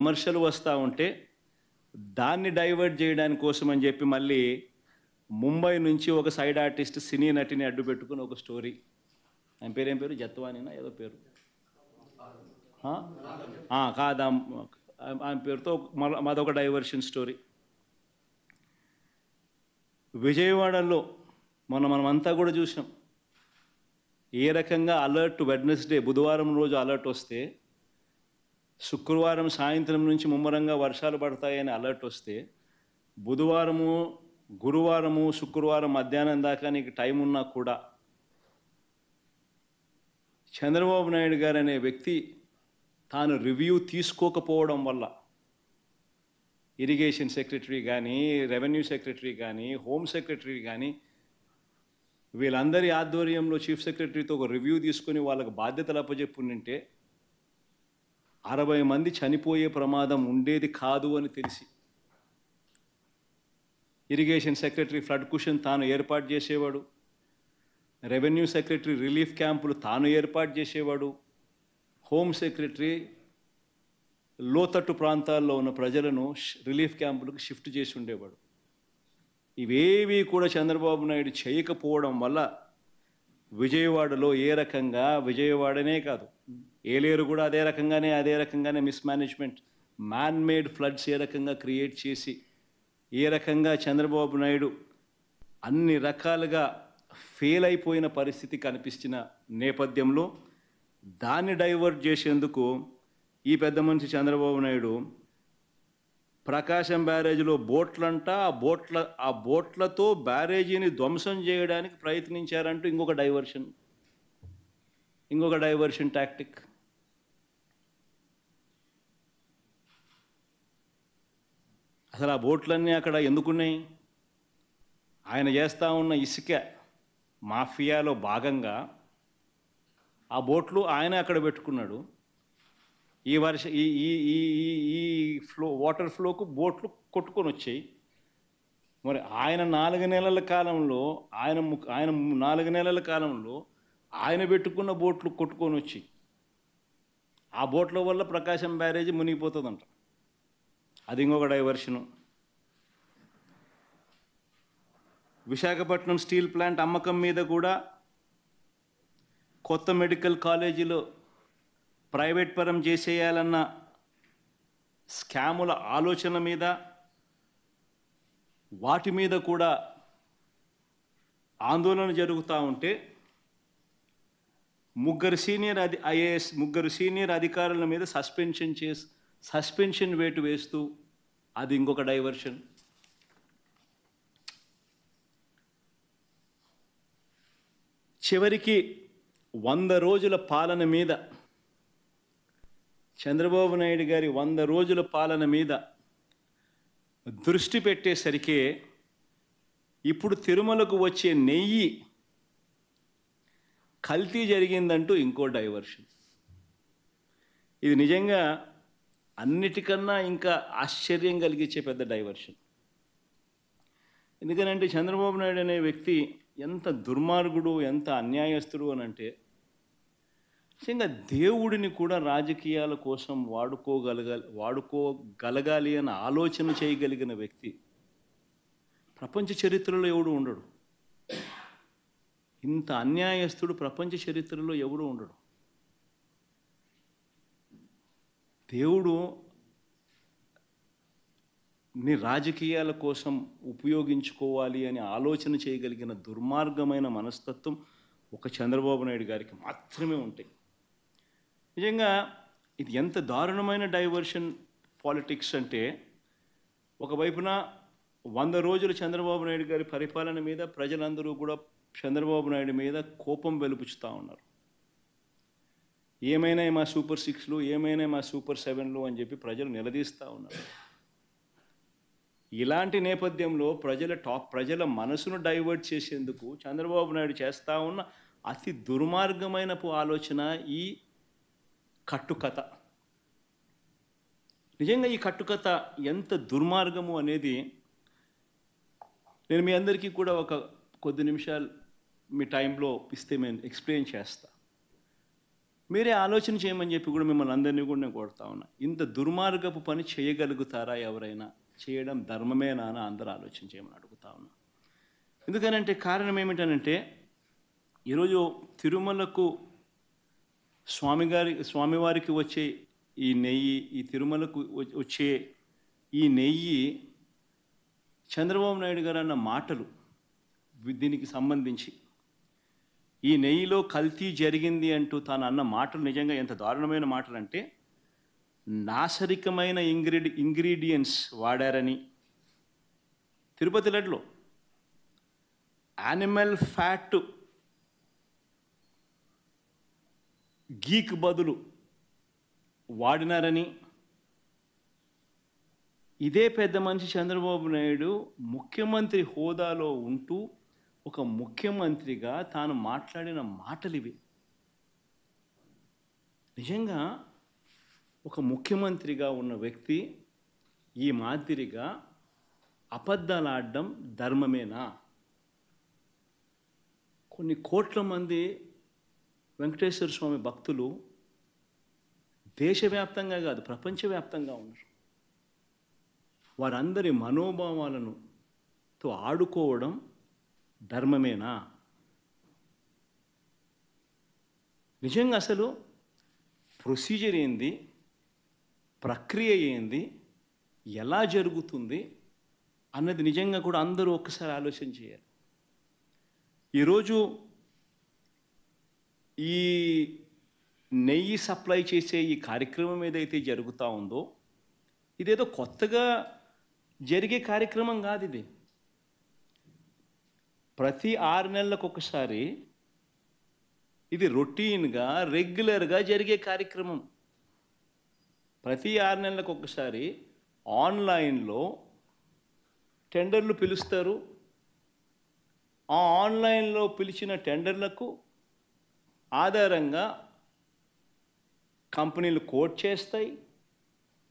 విమర్శలు వస్తూ ఉంటే దాన్ని డైవర్ట్ చేయడానికి కోసం అని చెప్పి మళ్ళీ ముంబై నుంచి ఒక సైడ్ ఆర్టిస్ట్ సినీ నటిని అడ్డు పెట్టుకుని ఒక స్టోరీ. ఆయన పేరు ఏం పేరు, జత్వానినా ఏదో పేరు, కాదా, ఆయన పేరుతో మాదొక డైవర్షన్ స్టోరీ. విజయవాడలో మనమంతా కూడా చూసాం ఏ రకంగా అలర్ట్. వెడ్నెస్డే బుధవారం రోజు అలర్ట్ వస్తే శుక్రవారం సాయంత్రం నుంచి ముమ్మరంగా వర్షాలు పడతాయని అలర్ట్ వస్తే బుధవారము, గురువారము, శుక్రవారం మధ్యాహ్నం దాకా నీకు టైం ఉన్నా కూడా చంద్రబాబు నాయుడు గారు అనే వ్యక్తి తాను రివ్యూ తీసుకోకపోవడం వల్ల ఇరిగేషన్ సెక్రటరీ కానీ, రెవెన్యూ సెక్రటరీ కానీ, హోమ్ సెక్రటరీ కానీ వీళ్ళందరి ఆధ్వర్యంలో చీఫ్ సెక్రటరీతో ఒక రివ్యూ తీసుకొని వాళ్ళకు బాధ్యతలు అప్పచెప్పుంటే 60 మంది చనిపోయే ప్రమాదం ఉండేది కాదు అని తెలిసి ఇరిగేషన్ సెక్రటరీ ఫ్లడ్ కుషన్ తాను ఏర్పాటు చేసేవాడు, రెవెన్యూ సెక్రటరీ రిలీఫ్ క్యాంపులు తాను ఏర్పాటు చేసేవాడు, హోమ్ సెక్రటరీ లోతట్టు ప్రాంతాల్లో ఉన్న ప్రజలను రిలీఫ్ క్యాంపులకు షిఫ్ట్ చేసి ఉండేవాడు. ఇవేవి కూడా చంద్రబాబు నాయుడు చేయకపోవడం వల్ల విజయవాడలో ఏ రకంగా, విజయవాడనే కాదు ఏలేరు కూడా అదే రకంగానే మిస్మేనేజ్మెంట్, మ్యాన్ మేడ్ ఫ్లడ్స్ ఏ రకంగా క్రియేట్ చేసి ఏ రకంగా చంద్రబాబు నాయుడు అన్ని రకాలుగా ఫెయిల్ అయిపోయిన పరిస్థితి కనిపించిన నేపథ్యంలో దాన్ని డైవర్ట్ చేసేందుకు ఈ పెద్ద మనిషి చంద్రబాబు నాయుడు ప్రకాశం బ్యారేజీలో బోట్లంట, ఆ బోట్లతో బ్యారేజీని ధ్వంసం చేయడానికి ప్రయత్నించారంటూ ఇంకొక డైవర్షన్ టాక్టిక్. అసలు ఆ బోట్లన్నీ అక్కడ ఎందుకున్నాయి? ఆయన చేస్తూ ఉన్న ఇసుక మాఫియాలో భాగంగా ఆ బోట్లు ఆయన అక్కడ పెట్టుకున్నాడు. ఈ వాటర్ ఫ్లోకు బోట్లు కొట్టుకొని వచ్చాయి. మరి ఆయన 4 నెలల కాలంలో ఆయన పెట్టుకున్న బోట్లు కొట్టుకొని వచ్చి ఆ బోట్ల వల్ల ప్రకాశం బ్యారేజీ మునిగిపోతుందంట. అది ఇంకొక డైవర్షను. విశాఖపట్నం స్టీల్ ప్లాంట్ అమ్మకం మీద కూడా కొత్త మెడికల్ కాలేజీలో ప్రైవేట్ పరం చేసేయాలన్న స్కాముల ఆలోచన మీద, వాటి మీద కూడా ఆందోళన జరుగుతూ ఉంటే ముగ్గురు సీనియర్ అధికారుల మీద సస్పెన్షన్ వేటు వేస్తూ అది ఇంకొక డైవర్షన్. చివరికి 100 రోజుల పాలన మీద, చంద్రబాబు నాయుడు గారి 100 రోజుల పాలన మీద దృష్టి పెట్టేసరికి ఇప్పుడు తిరుమలకు వచ్చే నెయ్యి కల్తీ జరిగిందంటూ ఇంకో డైవర్షన్. ఇది నిజంగా అన్నిటికన్నా ఇంకా ఆశ్చర్యం కలిగించే పెద్ద డైవర్షన్. ఎందుకనంటే చంద్రబాబు నాయుడు అనే వ్యక్తి ఎంత దుర్మార్గుడు, ఎంత అన్యాయస్తుడు అని అంటే నిజంగా దేవుడిని కూడా రాజకీయాల కోసం వాడుకోగలగాలి అని ఆలోచన చేయగలిగిన వ్యక్తి ప్రపంచ చరిత్రలో ఎవడు ఉండడు. ఇంత అన్యాయస్తుడు ప్రపంచ చరిత్రలో ఎవడు ఉండడు. దేవుడు ని రాజకీయాల కోసం ఉపయోగించుకోవాలి అని ఆలోచన చేయగలిగిన దుర్మార్గమైన మనస్తత్వం ఒక చంద్రబాబు నాయుడు గారికి మాత్రమే ఉంటాయి. నిజంగా ఇది ఎంత దారుణమైన డైవర్షన్ పాలిటిక్స్ అంటే, ఒకవైపున 100 రోజులు చంద్రబాబు నాయుడు గారి పరిపాలన మీద ప్రజలందరూ కూడా చంద్రబాబు నాయుడు మీద కోపం వెలుపుచుతూ ఉన్నారు. ఏమైనా మా సూపర్ 6లు, ఏమైనా మా సూపర్ 7లు అని చెప్పి ప్రజలు నిలదీస్తూ ఉన్నారు. ఇలాంటి నేపథ్యంలో ప్రజల మనసును డైవర్ట్ చేసేందుకు చంద్రబాబు నాయుడు చేస్తూ ఉన్న అతి దుర్మార్గమైన ఆలోచన ఈ కట్టుకథ. నిజంగా ఈ కట్టుకథ ఎంత దుర్మార్గము అనేది నేను మీ అందరికీ కూడా ఒక కొద్ది నిమిషాలు మీ టైంలో ఇస్తే నేను ఎక్స్ప్లెయిన్ చేస్తా. మీరే ఆలోచన చేయమని చెప్పి కూడా మిమ్మల్ని అందరినీ కూడా నేను కోరుతా ఉన్నా. ఇంత దుర్మార్గపు పని చేయగలుగుతారా ఎవరైనా? చేయడం ధర్మమేనా అని అందరూ ఆలోచన చేయమని అడుగుతా ఉన్నా. ఎందుకనంటే కారణం ఏమిటనంటే ఈరోజు తిరుమలకు స్వామివారికి వచ్చే ఈ నెయ్యి, ఈ తిరుమలకు వచ్చే ఈ నెయ్యి చంద్రబాబు నాయుడు గారు అన్న మాటలు దీనికి సంబంధించి ఈ నెయ్యిలో కల్తీ జరిగింది అంటూ తాను అన్న మాటలు నిజంగా ఎంత దారుణమైన మాటలు అంటే, నాసరికమైన ఇంగ్రీడియంట్స్ వాడారని, తిరుపతి లడ్డులో యానిమల్ ఫ్యాట్ గీక్ బదులు వాడినారని, ఇదే పెద్ద మనిషి చంద్రబాబు నాయుడు ముఖ్యమంత్రి హోదాలో ఉంటూ ఒక ముఖ్యమంత్రిగా తాను మాట్లాడిన మాటలు ఇవి. నిజంగా ఒక ముఖ్యమంత్రిగా ఉన్న వ్యక్తి ఈ మాదిరిగా అబద్ధాలు ఆడడం ధర్మమేనా? కొన్ని కోట్ల మంది వెంకటేశ్వర స్వామి భక్తులు దేశవ్యాప్తంగా కాదు ప్రపంచవ్యాప్తంగా ఉన్నారు. వారందరి మనోభావాలను ఆడుకోవడం ధర్మమేనా? నిజంగా అసలు ప్రొసీజర్ ఏంది, ప్రక్రియ ఏంది, ఎలా జరుగుతుంది అన్నది నిజంగా కూడా అందరూ ఒక్కసారి ఆలోచన చేయాలి. ఈరోజు ఈ నెయ్యి సప్లై చేసే ఈ కార్యక్రమం ఏదైతే జరుగుతూ ఉందో ఇదేదో కొత్తగా జరిగే కార్యక్రమం కాదు. ఇది ప్రతి 6 నెలలకు ఒకసారి ఇది రొటీన్గా రెగ్యులర్గా జరిగే కార్యక్రమం. ప్రతి 6 నెలలకు ఒకసారి ఆన్లైన్లో టెండర్లు పిలుస్తారు. ఆ ఆన్లైన్లో పిలిచిన టెండర్లకు ఆధారంగా కంపెనీలు కోట్ చేస్తాయి.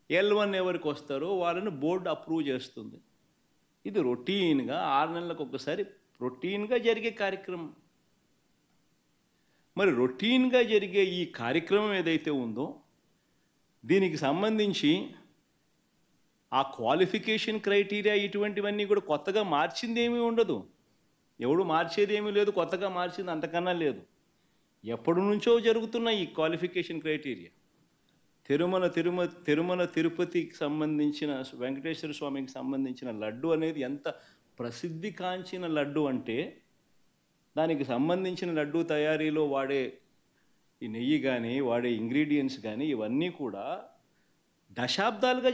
L1 ఎవరికి వస్తారో వాళ్ళని బోర్డు అప్రూవ్ చేస్తుంది. ఇది రొటీన్గా 6 నెలలకు ఒకసారి రొటీన్గా జరిగే కార్యక్రమం. మరి రొటీన్గా జరిగే ఈ కార్యక్రమం ఏదైతే ఉందో దీనికి సంబంధించి ఆ క్వాలిఫికేషన్ క్రైటీరియా ఇటువంటివన్నీ కూడా కొత్తగా మార్చింది ఏమీ ఉండదు. ఎవడు మార్చేది ఏమీ లేదు, కొత్తగా మార్చింది అంతకన్నా లేదు. ఎప్పటి నుంచో జరుగుతున్న ఈ క్వాలిఫికేషన్ క్రైటీరియా తిరుమల తిరుపతికి సంబంధించిన వెంకటేశ్వర స్వామికి సంబంధించిన లడ్డు అనేది ఎంత ప్రసిద్ధి కాంచిన లడ్డు అంటే దానికి సంబంధించిన లడ్డు తయారీలో వాడే ఈ నెయ్యి కానీ వాడే ఇంగ్రీడియంట్స్ కానీ ఇవన్నీ కూడా దశాబ్దాలుగా